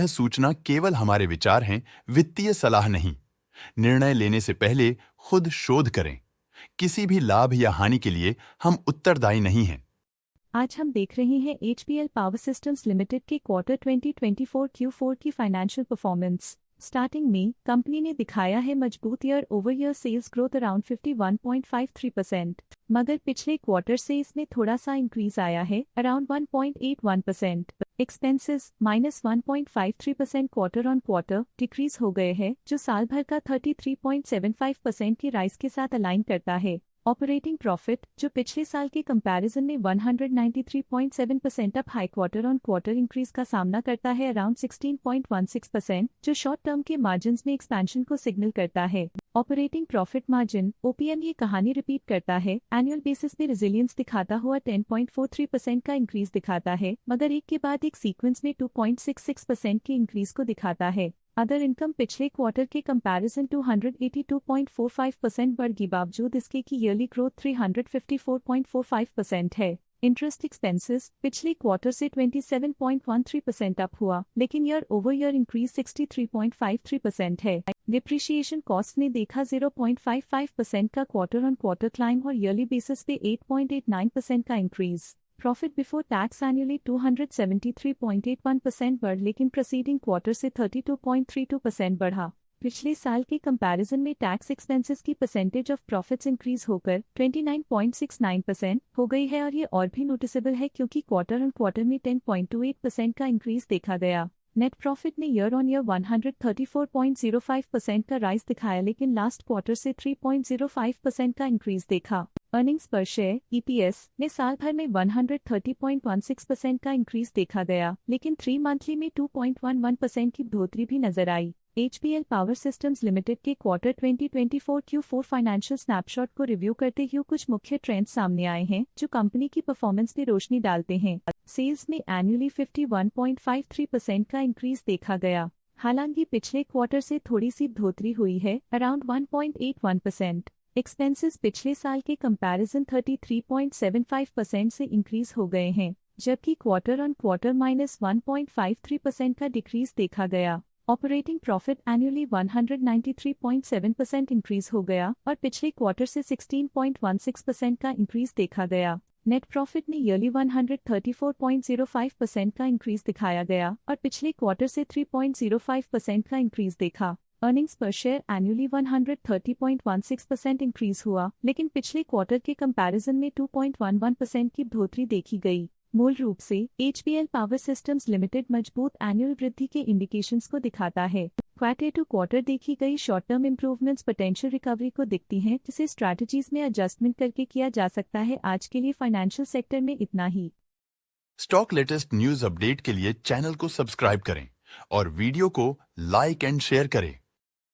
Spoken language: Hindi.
सूचना केवल हमारे विचार हैं, वित्तीय सलाह नहीं। निर्णय लेने से पहले खुद शोध करें। किसी भी लाभ या हानि के लिए हम उत्तरदायी नहीं हैं। आज हम देख रहे हैं एचपीएल पावर सिस्टम्स लिमिटेड के क्वार्टर 2024 Q4 की फाइनेंशियल परफॉर्मेंस। स्टार्टिंग में कंपनी ने दिखाया है मजबूत year over year sales growth around 51.53%, मगर पिछले क्वार्टर से इसमें थोड़ा सा इंक्रीज आया है around 1.81%। Expenses -1.53% quarter on quarter decrease हो गए हैं, जो साल भर का 33.75% की राइज के साथ अलाइन करता है। ऑपरेटिंग प्रॉफिट, जो पिछले साल के कंपैरिजन में 193.7% up high quarter on quarter increase का सामना करता है अराउंड 16.16%, जो शॉर्ट टर्म के मार्जिन्स में एक्सपेंशन को सिग्नल करता है। ऑपरेटिंग प्रॉफिट मार्जिन OPM ये कहानी रिपीट करता है, एनुअल बेसिस में रेजिलियंस दिखाता हुआ 10.43% का इंक्रीज दिखाता है, मगर एक के बाद एक सीक्वेंस में 2.66% की इंक्रीज को दिखाता है। अदर इनकम पिछले क्वार्टर के कंपैरिजन 282.45% बढ़ गई, बावजूद इसके की ईयरली ग्रोथ 354.45% है। इंटरेस्ट एक्सपेंसेस पिछले क्वार्टर से 27.13% अप हुआ, लेकिन ईयर ओवर ईयर इंक्रीज 63.53% है। डिप्रिशिएशन कॉस्ट ने देखा 0.55% का क्वार्टर ऑन क्वार्टर क्लाइम और ईयरली बेसिस पे 8.89% का increase. Profit before tax annually 273.81% बढ़, लेकिन प्रीसीडिंग क्वार्टर से 32.32% बढ़ा। पिछले साल के कंपैरिजन में टैक्स एक्सपेंसेस की परसेंटेज ऑफ प्रॉफिट्स इंक्रीज होकर 29.69% हो गई है, और ये और भी नोटिसेबल है क्योंकि क्वार्टर ऑन क्वार्टर में 10.28% का इंक्रीज देखा गया। नेट प्रॉफिट ने ईयर ऑन ईयर 134.05% का राइज दिखाया, लेकिन लास्ट क्वार्टर से 3.05% का इंक्रीज देखा। अर्निंग्स पर शेयर EPS ने साल भर में 130.16% का इंक्रीज देखा गया, लेकिन 3 मंथली में 2.11% की बढ़ोतरी भी नजर आई। HPL पावर सिस्टम्स लिमिटेड के क्वार्टर 2024 Q4 फाइनेंशियल स्नैपशॉट को रिव्यू करते हुए कुछ मुख्य ट्रेंड्स सामने आए हैं, जो कंपनी की परफॉर्मेंस पे रोशनी डालते हैं। सेल्स में एनुअली 51.53% का इंक्रीज देखा गया, हालांकि पिछले क्वार्टर से थोड़ी सी बढ़ोतरी हुई है अराउंड 1.81%। एक्सपेंसेस पिछले साल के कंपैरिजन 33.75% से इंक्रीज हो गए हैं, जबकि क्वार्टर ऑन क्वार्टर -1.53% का डिक्रीज देखा गया। ऑपरेटिंग प्रॉफिट एनुअली 193.7% इंक्रीज हो गया और पिछले क्वार्टर से 16.16% का इंक्रीज देखा गया। नेट प्रॉफिट ने ईयरली 134.05% का इंक्रीज दिखाया गया और पिछले क्वार्टर से 3.05% का इंक्रीज देखा। अर्निंग्स पर शेयर एनुअली 130.16% इंक्रीज हुआ, लेकिन पिछले क्वार्टर के कंपैरिजन में 2.11% की बढ़ोतरी देखी गई। मूल रूप से HPL पावर सिस्टम्स लिमिटेड मजबूत एनुअल वृद्धि के इंडिकेशंस को दिखाता है। क्वार्टर टू क्वार्टर देखी गई short term improvements potential recovery को दिखती हैं, जिसे स्ट्रैटेजीज में एडजस्टमेंट करके किया जा सकता है। आज के लिए फाइनेंशियल सेक्टर में इतना ही। स्टॉक लेटेस्ट न्यूज अपडेट के लिए चैनल को सब्सक्राइब करें और वीडियो को लाइक एंड शेयर करें।